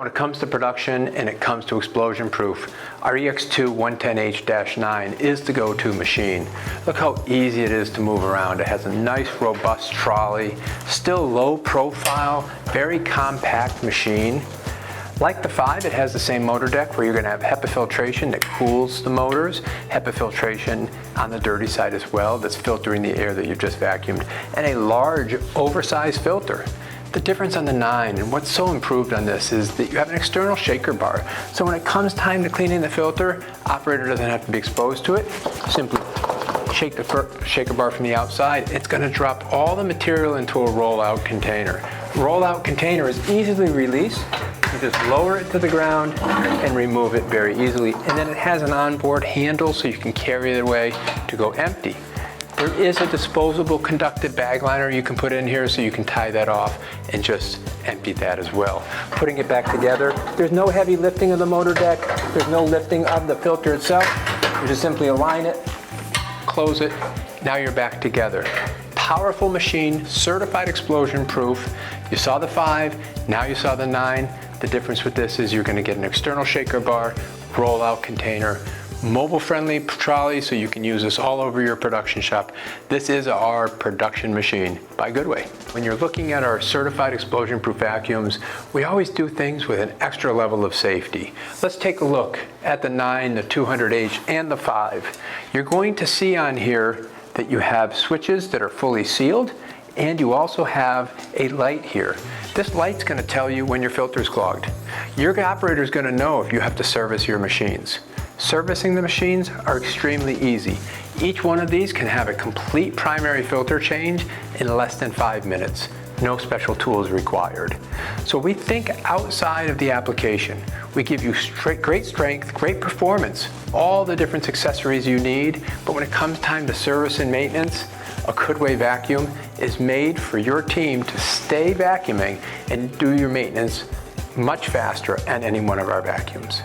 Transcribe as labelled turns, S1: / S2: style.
S1: When it comes to production and it comes to explosion proof, our EX2-110H-9 is the go-to machine. Look how easy it is to move around. It has a nice robust trolley, still low profile, very compact machine. Like the 5, it has the same motor deck where you're going to have HEPA filtration that cools the motors, HEPA filtration on the dirty side as well that's filtering the air that you've just vacuumed, and a large oversized filter. The difference on the 9 and what's so improved on this is that you have an external shaker bar. So when it comes time to cleaning the filter, operator doesn't have to be exposed to it. Simply shake the shaker bar from the outside. It's going to drop all the material into a rollout container. Rollout container is easily released. You just lower it to the ground and remove it very easily. And then it has an onboard handle so you can carry it away to go empty. There is a disposable conductive bag liner you can put in here so you can tie that off and just empty that as well. Putting it back together, there's no heavy lifting of the motor deck, there's no lifting of the filter itself. You just simply align it, close it, now you're back together. Powerful machine, certified explosion proof. You saw the 5, now you saw the 9. The difference with this is you're going to get an external shaker bar, rollout container, mobile-friendly trolley, so you can use this all over your production shop. This is our production machine by Goodway. When you're looking at our certified explosion-proof vacuums, we always do things with an extra level of safety. Let's take a look at the 9, the 200H, and the 5. You're going to see on here that you have switches that are fully sealed, and you also have a light here. This light's going to tell you when your filter's clogged. Your operator is going to know if you have to service your machines. Servicing the machines are extremely easy. Each one of these can have a complete primary filter change in less than 5 minutes. No special tools required. So we think outside of the application. We give you great strength, great performance, all the different accessories you need, but when it comes time to service and maintenance, a Goodway vacuum is made for your team to stay vacuuming and do your maintenance much faster on any one of our vacuums.